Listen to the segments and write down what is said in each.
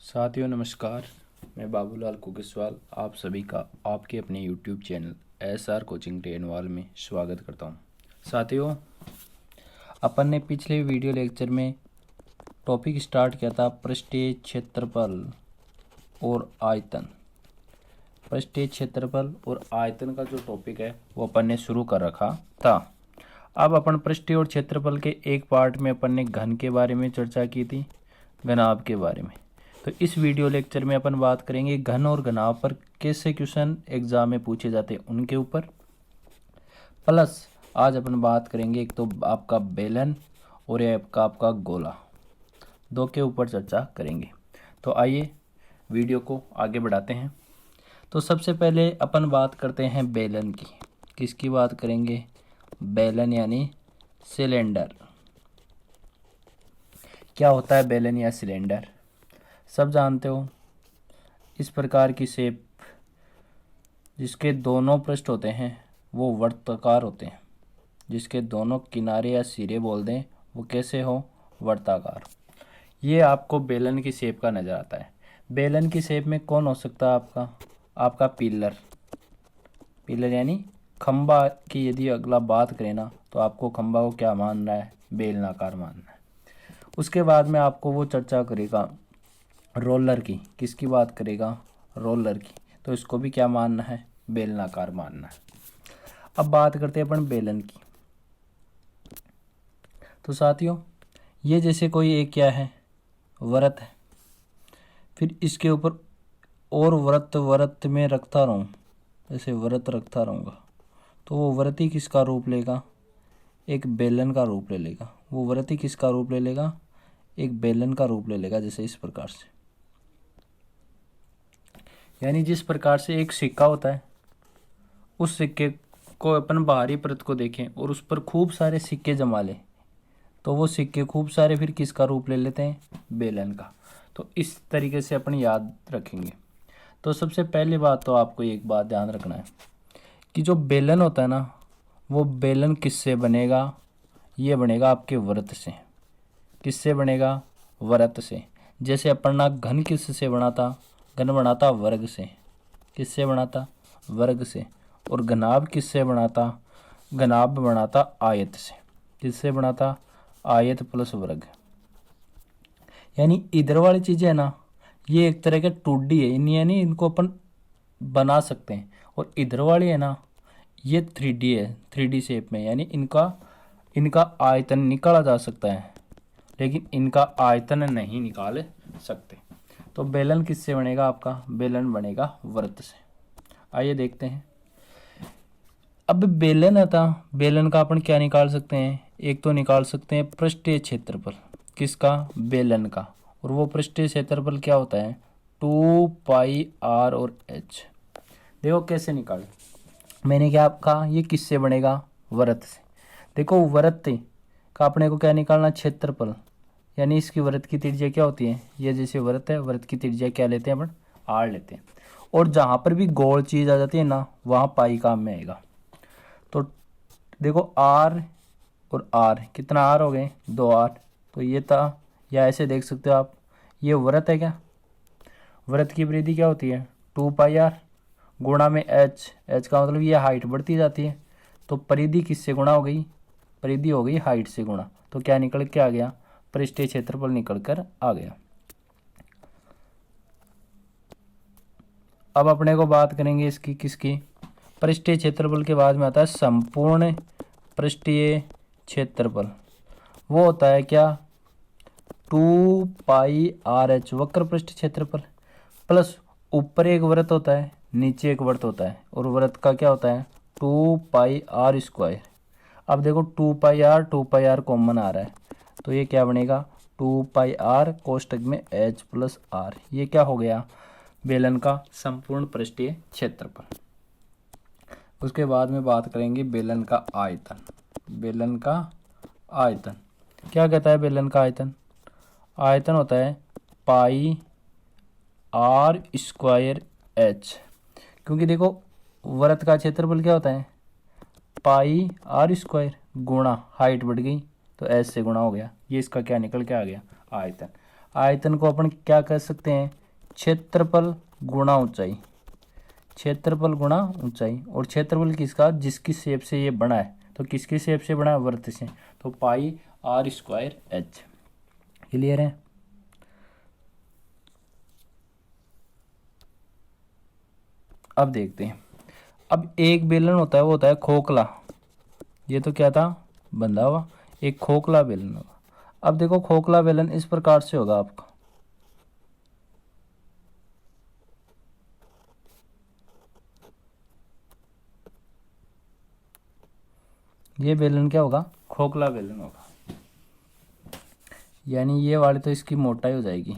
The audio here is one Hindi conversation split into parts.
साथियों नमस्कार। मैं बाबूलाल कुकेसवाल आप सभी का आपके अपने YouTube चैनल SR कोचिंग ट्रेनवाल में स्वागत करता हूं। साथियों, अपन ने पिछले वीडियो लेक्चर में टॉपिक स्टार्ट किया था पृष्ठीय क्षेत्रफल और आयतन। पृष्ठीय क्षेत्रफल और आयतन का जो टॉपिक है वो अपन ने शुरू कर रखा था। अब अपन पृष्ठीय और क्षेत्रफल के एक पार्ट में अपन ने घन के बारे में चर्चा की थी, घनाभ के बारे में। तो इस वीडियो लेक्चर में अपन बात करेंगे घन और घनाभ पर कैसे क्वेश्चन एग्जाम में पूछे जाते हैं उनके ऊपर। प्लस आज अपन बात करेंगे एक तो आपका बेलन और आपका गोला, दो के ऊपर चर्चा करेंगे। तो आइए वीडियो को आगे बढ़ाते हैं। तो सबसे पहले अपन बात करते हैं बेलन की। किसकी बात करेंगे? बेलन यानी सिलेंडर। क्या होता है बेलन या सिलेंडर? सब जानते हो। इस प्रकार की शेप जिसके दोनों पृष्ठ होते हैं वो वर्ताकार होते हैं, जिसके दोनों किनारे या सिरे बोल दें वो कैसे हो? वर्ताकार। ये आपको बेलन की शेप का नज़र आता है। बेलन की शेप में कौन हो सकता है? आपका पिलर। पिलर यानी खंबा की यदि अगला बात करें ना तो आपको खंबा को क्या मानना है? बेलनाकार मानना है। उसके बाद में आपको वो चर्चा करेगा रोलर की। किसकी बात करेगा? रोलर की। तो इसको भी क्या मानना है? बेलनाकार मानना है। अब बात करते हैं अपन बेलन की। तो साथियों, ये जैसे कोई एक क्या है? वृत्त है। फिर इसके ऊपर और वृत्त में रखता रहूँ, जैसे वृत्त रखता रहूँगा तो वो वृत्त ही किसका रूप लेगा? एक बेलन का रूप ले लेगा। वो वृत्त ही किसका रूप ले लेगा? एक बेलन का रूप ले लेगा। जैसे इस प्रकार से, यानी जिस प्रकार से एक सिक्का होता है, उस सिक्के को अपन बाहरी परत को देखें और उस पर खूब सारे सिक्के जमा लें तो वो सिक्के खूब सारे फिर किसका रूप ले लेते हैं? बेलन का। तो इस तरीके से अपन याद रखेंगे। तो सबसे पहली बात तो आपको एक बात ध्यान रखना है कि जो बेलन होता है ना, वो बेलन किससे बनेगा? ये बनेगा आपके वृत्त से। किससे बनेगा? वृत्त से। जैसे अपन ना घन किससे बना था? घन बना था वर्ग से। किससे बना था? वर्ग से। और घनाभ किससे बना था? घनाभ बना था आयत से। किससे बना था? आयत प्लस वर्ग। यानी इधर वाली चीज़ें है ना, ये एक तरह के 2D है, यानी इनको अपन बना सकते हैं। और इधर वाली है ना, ये 3D है, 3D शेप में, यानी इनका आयतन निकाला जा सकता है लेकिन इनका आयतन नहीं निकाल सकते। तो बेलन किससे बनेगा? आपका बेलन बनेगा वृत्त से। आइए देखते हैं। अब बेलन आता, बेलन का अपन क्या निकाल सकते हैं? एक तो निकाल सकते हैं पृष्ठीय क्षेत्रफल। किसका? बेलन का। और वो पृष्ठीय क्षेत्रफल क्या होता है? 2πr और h। देखो कैसे निकाले। मैंने क्या कहा? ये किससे बनेगा? वृत्त से। देखो वृत्त का अपने को क्या निकालना? क्षेत्रफल। यानी इसकी वृत्त की त्रिज्या क्या होती है? ये जैसे वृत्त है, वृत्त की त्रिज्या क्या लेते हैं अपन? r लेते हैं। और जहाँ पर भी गोल चीज़ आ जाती है ना, वहाँ पाई काम में आएगा। तो देखो r और r, कितना r हो गए? 2r। तो ये था, या ऐसे देख सकते हो आप, ये वृत्त है क्या? वृत्त की परिधि क्या होती है? 2πr गुणा में h का मतलब ये हाइट बढ़ती जाती है। तो परिधि किससे गुणा हो गई? परिधि हो गई हाइट से गुणा। तो क्या निकल के आ गया? पृष्ठीय क्षेत्रफल निकल कर आ गया। अब अपने को बात करेंगे इसकी, किसकी? पृष्ठीय क्षेत्रफल के बाद में आता है संपूर्ण पृष्ठीय क्षेत्रफल। वो होता है क्या? 2πrh वक्र पृष्ठ क्षेत्रफल, प्लस ऊपर एक वृत्त होता है, नीचे एक वृत्त होता है, और वृत्त का क्या होता है? 2πr²। अब देखो 2πr कॉमन आ रहा है तो ये क्या बनेगा? 2πr कोष्टक में h प्लस r। ये क्या हो गया? बेलन का संपूर्ण पृष्ठीय क्षेत्रफल। उसके बाद में बात करेंगे बेलन का आयतन। बेलन का आयतन क्या कहता है? बेलन का आयतन, आयतन होता है πr²h। क्योंकि देखो वृत्त का क्षेत्रफल क्या होता है? πr² गुणा हाइट बढ़ गई तो h से गुणा हो गया। ये इसका क्या निकल के आ गया? आयतन। आयतन को अपन क्या कह सकते हैं, क्षेत्रफल गुणा ऊंचाई, क्षेत्रफल गुणा ऊंचाई। और क्षेत्रफल किसका, जिसकी शेप से ये बना है, तो किसकी शेप से बना है, वृत्त से, तो पाई आर स्क्वायर एच। क्लियर है। अब देखते हैं, अब एक बेलन होता है, वो होता है खोखला, ये तो क्या था, बंधा हुआ, एक खोखला बेलन होगा। अब देखो खोखला बेलन इस प्रकार से होगा आपका, ये बेलन क्या होगा, खोखला बेलन होगा, यानी ये वाली तो इसकी मोटाई हो जाएगी,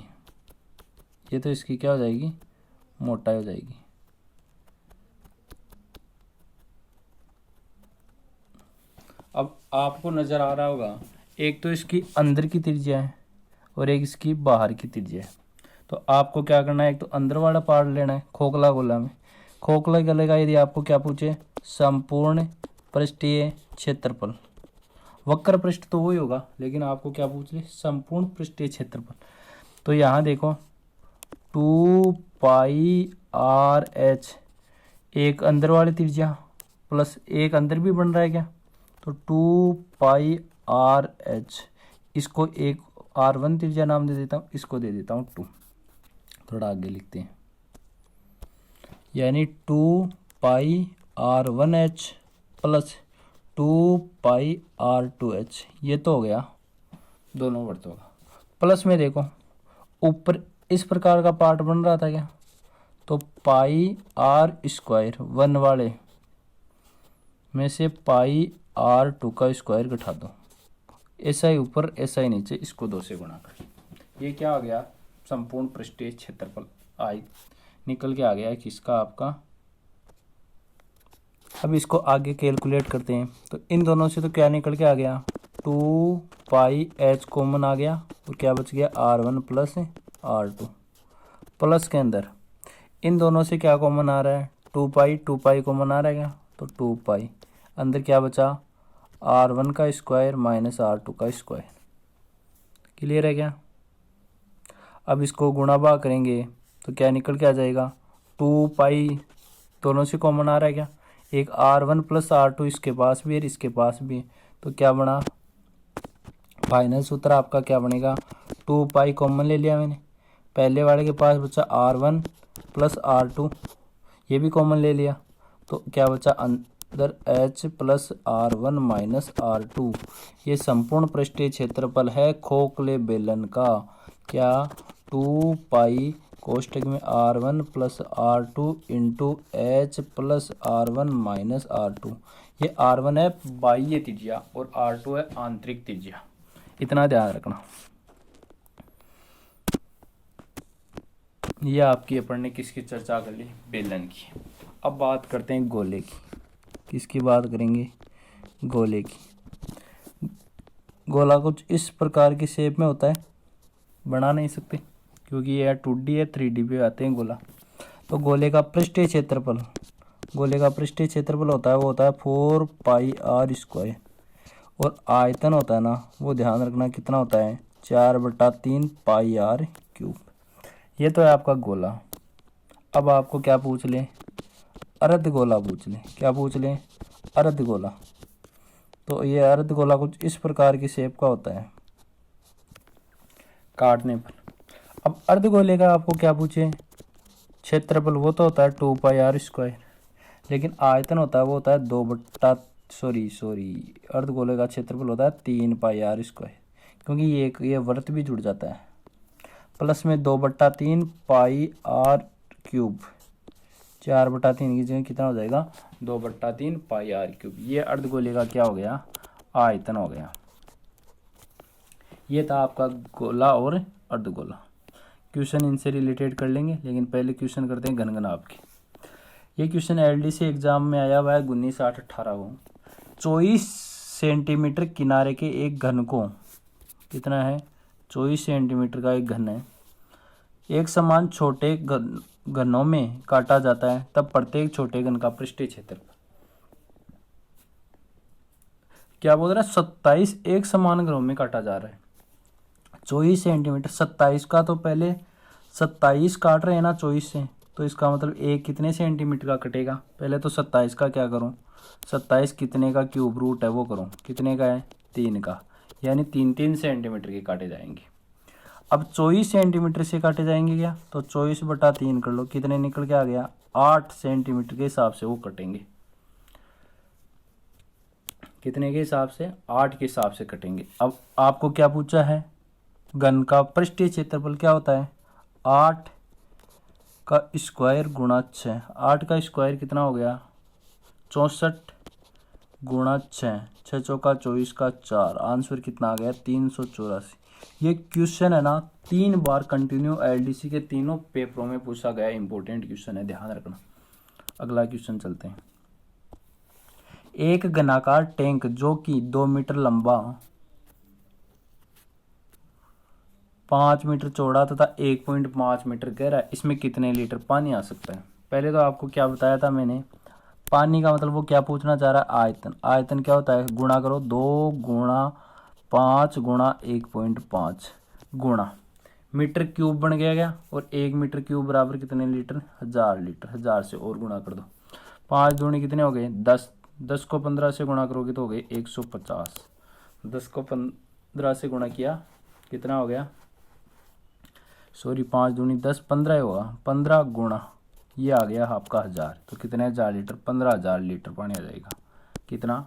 ये तो इसकी क्या हो जाएगी, मोटाई हो जाएगी। अब आपको नज़र आ रहा होगा, एक तो इसकी अंदर की त्रिज्या है और एक इसकी बाहर की त्रिज्या है। तो आपको क्या करना है, एक तो अंदर वाला पार्ट लेना है खोखला गोला में। खोखला गले का यदि आपको क्या पूछे, संपूर्ण पृष्ठीय क्षेत्रफल, वक्र पृष्ठ तो वही होगा, लेकिन आपको क्या पूछ ले, संपूर्ण पृष्ठीय क्षेत्रफल। तो यहाँ देखो 2 पाई आर एच, एक अंदर वाली त्रिज्या प्लस एक अंदर भी बन रहा है क्या, तो 2 पाई आर एच, इसको एक R1 त्रिज्या नाम दे देता हूँ, इसको दे देता हूँ 2। थोड़ा आगे लिखते हैं, यानी 2 पाई R1H प्लस 2 पाई R2H, ये तो हो गया दोनों वृत्तों का। प्लस में देखो ऊपर इस प्रकार का पार्ट बन रहा था क्या, तो पाई आर स्क्वायर 1 वाले में से पाई R2 का स्क्वायर घटा दो, ऐसा ही ऊपर ऐसा ही नीचे, इसको 2 से गुणा कर, ये क्या आ गया, संपूर्ण पृष्ठीय क्षेत्रफल आई निकल के आ गया है किसका, आपका। अब इसको आगे कैलकुलेट करते हैं, तो इन दोनों से तो क्या निकल के आ गया, 2 पाई एच कॉमन आ गया, और क्या बच गया R1 प्लस R2, प्लस के अंदर इन दोनों से क्या कॉमन आ रहा है, 2 पाई कॉमन आ रहा है क्या, तो 2 पाई, अंदर क्या बचा, R1 का स्क्वायर माइनस R2 का स्क्वायर। क्लियर है क्या। अब इसको गुणा भाग करेंगे तो क्या निकल के आ जाएगा, 2 पाई दोनों से कॉमन आ रहा है क्या, एक R1 प्लस R2 इसके पास भी है, इसके पास भी है, तो क्या बना, फाइनल सूत्र आपका क्या बनेगा, 2 पाई कॉमन ले लिया मैंने, पहले वाले के पास बचा R1 प्लस R2, ये भी कॉमन ले लिया, तो क्या बचा अंदर H plus R1 minus R2। ये संपूर्ण पृष्ठीय क्षेत्रफल है खोखले बेलन का, क्या, 2 पाई कोष्ठक में R1 plus R2 into H plus R1 minus R2। ये R1 है बाह्य त्रिज्या और R2 है आंतरिक त्रिज्या, इतना ध्यान रखना। ये आपकी अपन ने किसकी चर्चा कर ली, बेलन की। अब बात करते हैं गोले की, किसकी बात करेंगे, गोले की। गोला कुछ इस प्रकार की शेप में होता है, बना नहीं सकते क्योंकि ये 2D है, 3D पे आते हैं गोला। तो गोले का पृष्ठीय क्षेत्रफल, गोले का पृष्ठीय क्षेत्रफल होता है, वो होता है 4 पाई आर स्क्वायर, और आयतन होता है ना, वो ध्यान रखना कितना होता है, 4/3 पाई आर क्यूब। ये तो है आपका गोला। अब आपको क्या पूछ ले, अर्ध गोला पूछ ले, क्या पूछ ले, अर्ध गोला। तो ये अर्ध गोला कुछ इस प्रकार की शेप का होता है काटने पर। अब अर्ध गोले का आपको क्या पूछे, क्षेत्रफल, वो तो होता है 2 पाई आर स्क्वायर, लेकिन आयतन होता है वो होता है अर्ध गोले का क्षेत्रफल होता है 3 पाई आर स्क्वायर, क्योंकि ये वृत्त भी जुड़ जाता है, प्लस में 2/3 पाई आर क्यूब, 4/3 की जगह कितना हो जाएगा, 2/3 पाई आर क्यूब। ये अर्धगोले का क्या हो गया, आयतन हो गया। ये था आपका गोला और अर्धगोला। क्वेश्चन इनसे रिलेटेड कर लेंगे, लेकिन पहले क्वेश्चन करते हैं घनघनाभ के। ये क्वेश्चन एलडी से एग्जाम में आया हुआ है 19/8/18 को। 24 सेंटीमीटर किनारे के एक घन को, कितना है, 24 सेंटीमीटर का एक घन है, एक समान छोटे घनों में काटा जाता है, तब प्रत्येक छोटे घन का पृष्ठीय क्षेत्रफल क्या बोल रहा है, 27 एक समान घनों में काटा जा रहा है, 24 सेंटीमीटर, 27 का तो पहले 27 काट रहे हैं ना 24 से, तो इसका मतलब एक कितने सेंटीमीटर का कटेगा। पहले तो 27 का क्या करूं, 27 कितने का क्यूब रूट है वो करूं, कितने का है 3 का, यानी 3 सेंटीमीटर के काटे जाएंगे। अब 24 सेंटीमीटर से काटे जाएंगे क्या, तो 24/3 कर लो, कितने निकल के आ गया 8 सेंटीमीटर के हिसाब से वो कटेंगे। कितने के हिसाब से, 8 के हिसाब से कटेंगे। अब आपको क्या पूछा है, घन का पृष्ठीय क्षेत्रफल क्या होता है, 8 का स्क्वायर गुणा 6। 8 का स्क्वायर कितना हो गया 64 गुणा 6, 6 चौका 24 का 4, आंसर कितना आ गया 384। ये क्वेश्चन है ना 3 बार कंटिन्यू एलडीसी के तीनों पेपरों में पूछा गया इंपॉर्टेंट क्वेश्चन है, ध्यान रखना। अगला क्वेश्चन चलते हैं। एक घनाकार टैंक जो कि 2 मीटर लंबा, 5 मीटर चौड़ा तथा 1.5 मीटर गहरा है, इसमें कितने लीटर पानी आ सकता है। पहले तो आपको क्या बताया था मैंने, पानी का मतलब वो क्या पूछना चाह रहा है, आयतन। आयतन क्या होता है, गुणा करो 2 गुणा 5 गुणा 1.5 गुणा मीटर क्यूब बन गया और 1 मीटर क्यूब बराबर कितने लीटर, 1000 लीटर। 1000 से और गुणा कर दो, 5 दूनी कितने हो गए 10, 10 को 15 से गुणा करोगे तो हो गए 150। 10 को 15 से गुणा किया कितना हो गया, सॉरी 5 दूनी 10, 15 होगा, 15 गुणा ये आ गया आपका 1000, तो कितने 1000 लीटर, 15,000 लीटर पानी आ जाएगा। कितना,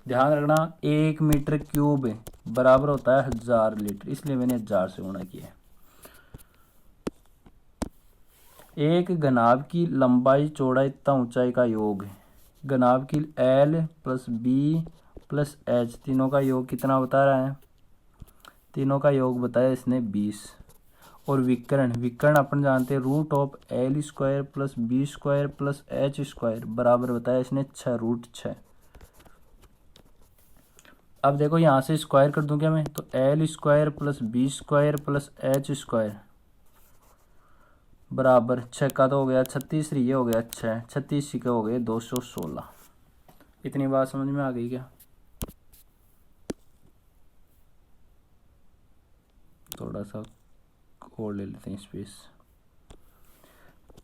ध्यान रखना 1 मीटर क्यूब बराबर होता है 1000 लीटर, इसलिए मैंने 1000 से गुणा किया है। एक घनाभ की लंबाई चौड़ाई तथा ऊंचाई का योग, घनाभ की L plus B plus H तीनों का योग कितना बता रहा है, तीनों का योग बताया इसने 20। और विकर्ण, विकर्ण अपन जानते हैं root of L square plus B square plus H square बराबर बताया इसने 6√6। अब देखो यहाँ से स्क्वायर कर दूं क्या मैं, तो L square plus B square plus H square बराबर 6 का तो हो गया 36, ये हो गया 6, 36 के हो गए 216। इतनी बात समझ में आ गई क्या, थोड़ा सा और ले लेते हैं space.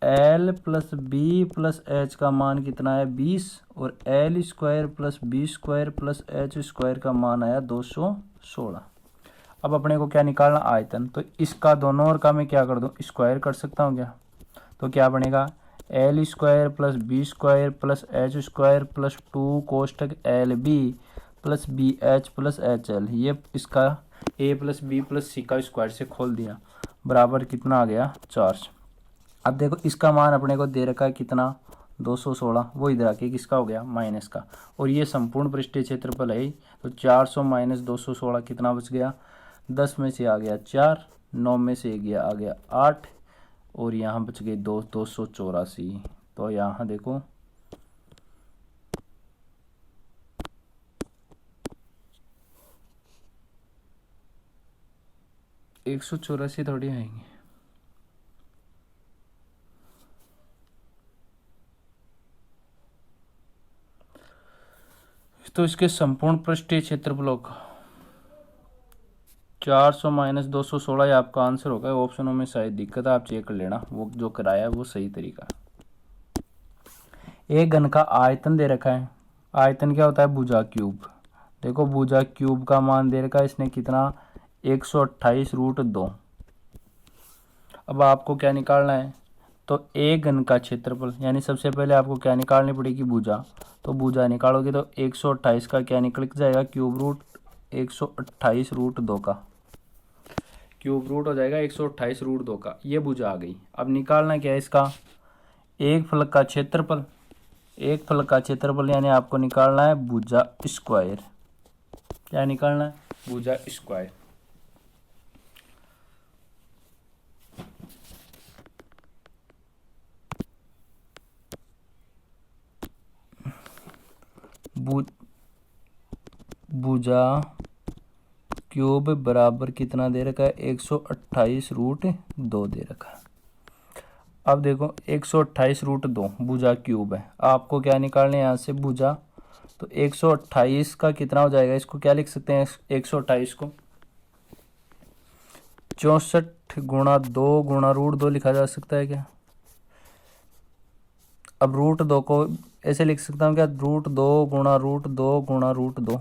L plus B plus H का मान कितना है 20 और L square plus B square plus H square का मान आया 216। अब अपने को क्या निकालना, आयतन। तो इसका दोनों ओर का मैं क्या कर दूं, स्क्वायर कर सकता हूँ क्या, तो क्या बनेगा L square plus B square plus H square plus 2 कोष्टक LB plus BH plus HL, ये इसका A plus B plus C का स्क्वायर से खोल दिया, बराबर कितना आ गया 4। अब देखो इसका मान अपने को दे रखा है कितना 216, वो इधर आके किसका हो गया माइनस का, और ये संपूर्ण पृष्ठीय क्षेत्रफल है, तो 400 माइनस 216 कितना बच गया, 10 में से आ गया 4, 9 में से गया आ गया 8, और यहाँ बच गए 284। तो यहाँ देखो एक 184 थोड़ी आएंगे, तो इसके संपूर्ण पृष्ठीय क्षेत्रफलों का 400 माइनस 216 आपका आंसर होगा। ऑप्शनों में शायद दिक्कत है, आप चेक कर लेना, वो जो कराया है वो सही तरीका। एक घन का आयतन दे रखा है, आयतन क्या होता है भुजा क्यूब। देखो भुजा क्यूब का मान दे रखा है इसने कितना 128√2। अब आपको क्या निकालना है, तो एक घन का क्षेत्रफल, यानी सबसे पहले आपको क्या निकालनी पड़ेगी भुजा, तो भुजा निकालोगे तो 128 का क्या निकल जाएगा क्यूब रूट 128√2 का क्यूब रूट हो जाएगा 128√2 का, ये भुजा आ गई। अब निकालना क्या है इसका, एक फलक का क्षेत्रफल, एक फलक का क्षेत्रफल यानी आपको निकालना है भुजा स्क्वायर। क्या निकालना है, भुजा स्क्वायर। भुजा क्यूब बराबर कितना दे रखा है 128√2 दे रखा है। अब देखो 128√2 भुजा क्यूब है, आपको क्या निकालना है यहाँ से भुजा, तो 128 का कितना हो जाएगा, इसको क्या लिख सकते हैं 128 को 64 गुणा 2 गुणा √2 लिखा जा सकता है क्या? अब √2 को ऐसे लिख सकता हूँ क्या, √2 गुणा √2 गुणा √2,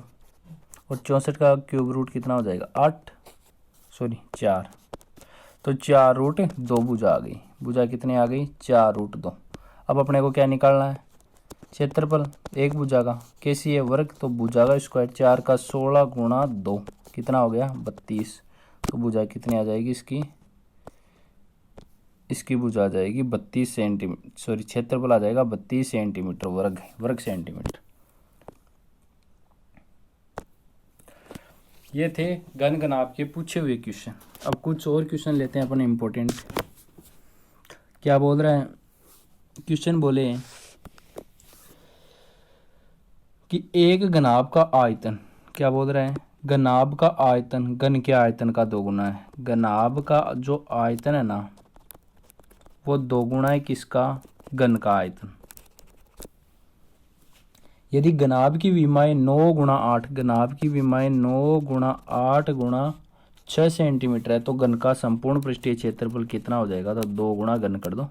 और 64 का क्यूब रूट कितना हो जाएगा 4। तो 4√2 भुजा आ गई। भुजा कितनी आ गई 4√2। अब अपने को क्या निकालना है, क्षेत्रफल एक भुजा का, कैसी है वर्ग, तो भुजा का स्क्वायर, 4 का 16 गुणा 2 कितना हो गया 32। तो भुजा कितनी आ जाएगी इसकी भुजा आ जाएगी 32 सेंटीमीटर, सॉरी क्षेत्रफल आ जाएगा 32 सेंटीमीटर वर्ग सेंटीमीटर। ये थे घन के पूछे हुए क्वेश्चन। अब कुछ और क्वेश्चन लेते हैं अपन इम्पोर्टेंट। क्या बोल रहे हैं, क्वेश्चन बोले कि एक घनाभ का आयतन, क्या बोल रहे हैं, घनाभ का आयतन घन के आयतन का 2 गुना है। घनाभ का जो आयतन है ना वो 2 गुना है किसका, घन का आयतन। यदि घनाभ की विमाएं 9 गुणा 8, घनाभ की विमाएं 9 गुणा 8 गुणा 6 सेंटीमीटर है, तो घन का संपूर्ण पृष्ठीय क्षेत्रफल कितना हो जाएगा, तो 2 गुणा घन कर दो,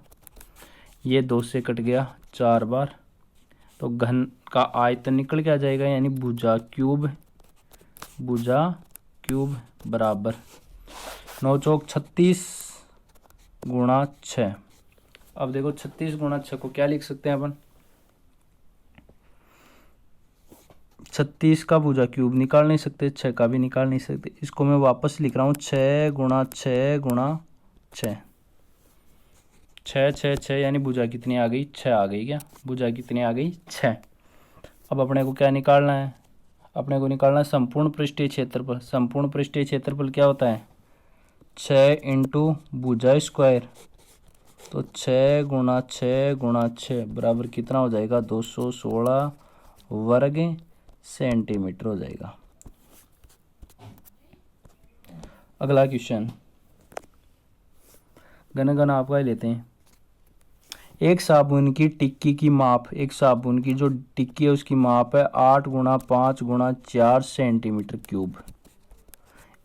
ये 2 से कट गया 4 बार, तो घन का आयतन निकल के आ जाएगा, यानी भुजा क्यूब बराबर 9 चौक 36 गुणा 6। अब देखो 36 गुणा 6 को क्या लिख सकते हैं अपन, 36 का भुजा क्यूब निकाल नहीं सकते, 6 का भी निकाल नहीं सकते, इसको मैं वापस लिख रहा हूँ 6 गुणा 6 गुणा 6, 6 यानी भुजा कितनी आ गई 6 आ गई। क्या भुजा कितनी आ गई 6। अब अपने को क्या निकालना है, अपने को निकालना है संपूर्ण पृष्ठीय क्षेत्रफल। संपूर्ण पृष्ठीय क्षेत्रफल क्या होता है 6 इंटू भुजा स्क्वायर, तो 6 गुणा 6 गुणा 6 बराबर कितना हो जाएगा 216 वर्ग सेंटीमीटर हो जाएगा। अगला क्वेश्चन घन आपका ही लेते हैं। एक साबुन की टिक्की की माप, एक साबुन की जो टिक्की है उसकी माप है 8 गुणा 5 गुणा 4 सेंटीमीटर क्यूब।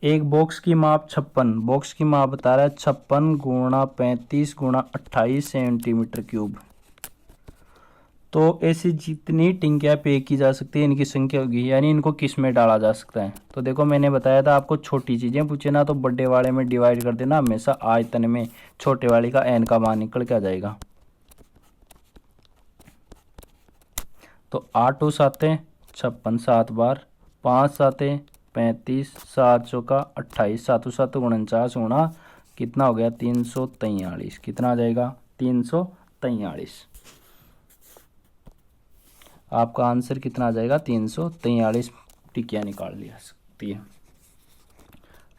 एक बॉक्स की माप 56, बॉक्स की माप बता रहा है 56 गुणा 35 गुणा 28 सेंटीमीटर क्यूब। तो ऐसी जितनी टिंकियाँ पे की जा सकती है इनकी संख्या होगी, यानी इनको किस में डाला जा सकता है। तो देखो मैंने बताया था आपको छोटी चीज़ें पूछे ना तो बड़े वाले में डिवाइड कर देना हमेशा आयतन में, छोटे वाले का n का मान निकल के आ जाएगा। तो 8 7 56 7 बार, 5 7 35, 7 चौका 28, 7 7 49 गुणा कितना हो गया 343, कितना आ जाएगा 343। आपका आंसर कितना आ जाएगा 343 टिक्कियाँ निकाल लिया सकती है।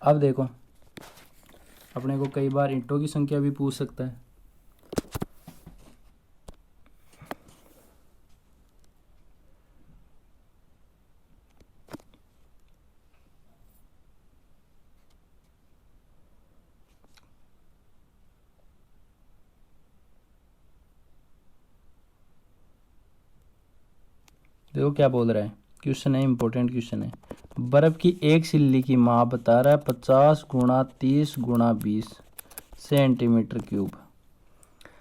अब देखो अपने को कई बार ईंटों की संख्या भी पूछ सकता है। देखो क्या बोल रहा है, क्वेश्चन है इंपॉर्टेंट क्वेश्चन है। बर्फ की एक सिल्ली की माप बता रहा है 50 गुणा 30 गुणा 20 सेंटीमीटर क्यूब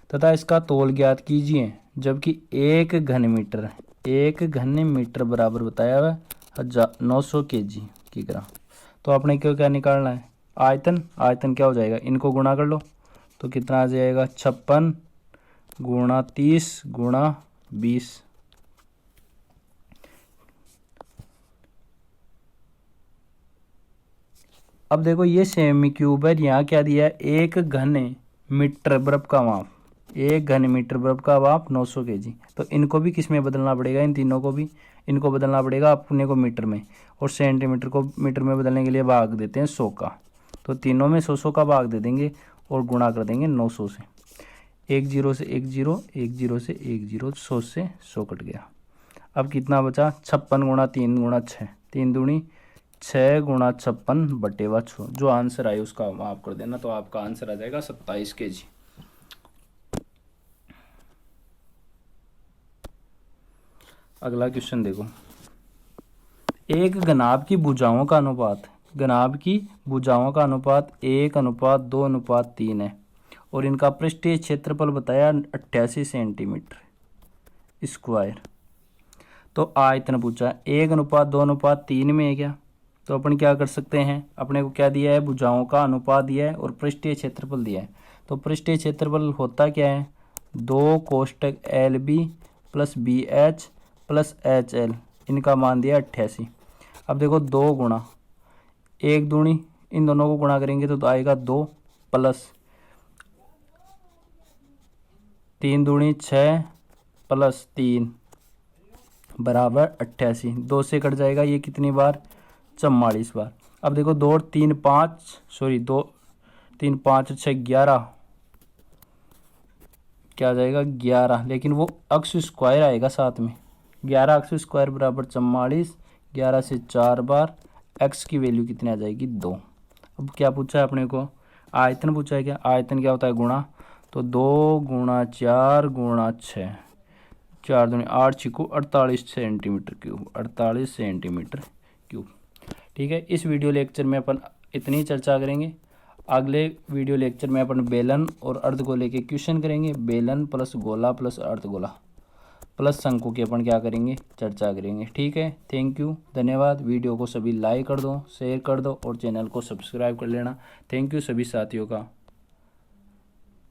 तथा इसका तोल ज्ञात कीजिए, जबकि एक घन मीटर बराबर बताया हुआ है 900 kg की ग्राम। तो आपने क्यों क्या निकालना है, आयतन क्या हो जाएगा, इनको गुणा कर लो तो कितना आ जाएगा 56 गुणा 30 गुणा 20। अब देखो ये सेमी क्यूब है, यहाँ क्या दिया है एक घन मीटर बर्फ का माप, एक घन मीटर बर्फ का माप 900 kg। तो इनको भी किस में बदलना पड़ेगा, इन तीनों को भी इनको बदलना पड़ेगा अपने को मीटर में, और सेंटीमीटर को मीटर में बदलने के लिए भाग देते हैं 100 का। तो तीनों में 100 का भाग दे देंगे और गुणा कर देंगे 900 से। 1 0 से 1 0, 1 0 से 1 0, 100 से 100 कट गया। अब कितना बचा 56 गुणा 3 गुणा 6, 3 दूनी 6 गुणा 56 बटे 6। जो आंसर आए उसका माफ कर देना, तो आपका आंसर आ जाएगा 27 kg। अगला क्वेश्चन देखो, एक घनाभ की भुजाओं का अनुपात, घनाभ की भुजाओं का अनुपात 1:2:3 है और इनका पृष्ठीय क्षेत्रफल बताया 88 सेंटीमीटर स्क्वायर। तो आयतन पूछा 1:2:3 में है क्या, तो अपन क्या कर सकते हैं, अपने को क्या दिया है, भुजाओं का अनुपात दिया है और पृष्ठीय क्षेत्रफल दिया है। तो पृष्ठीय क्षेत्रफल होता क्या है, 2 कोष्टक LB plus BH plus HL, इनका मान दिया 88। अब देखो 2 गुणा 1 दूनी, इन दोनों को गुणा करेंगे तो आएगा 2 प्लस 3 दूनी 6 प्लस 3 बराबर 88। 2 से कट जाएगा, ये कितनी बार, 44 बार। अब देखो 2 और 3 5, सॉरी 2 3 5 6 11, क्या आ जाएगा 11, लेकिन वो अक्ष स्क्वायर आएगा साथ में। 11 अक्ष स्क्वायर बराबर 44, 11 से 4 बार, एक्स की वैल्यू कितनी आ जाएगी 2। अब क्या पूछा है अपने को, आयतन पूछा है क्या, आयतन क्या होता है गुणा, तो 2 गुणा 4 गुणा 6, 4 दूनी 8 छिको 48 सेंटीमीटर क्यूब, 48 सेंटीमीटर क्यूब। ठीक है, इस वीडियो लेक्चर में अपन इतनी चर्चा करेंगे। अगले वीडियो लेक्चर में अपन बेलन और अर्धगोले के क्वेश्चन करेंगे। बेलन प्लस गोला प्लस अर्धगोला प्लस शंकु की अपन क्या करेंगे, चर्चा करेंगे। ठीक है, थैंक यू, धन्यवाद। वीडियो को सभी लाइक कर दो, शेयर कर दो और चैनल को सब्सक्राइब कर लेना। थैंक यू सभी साथियों का।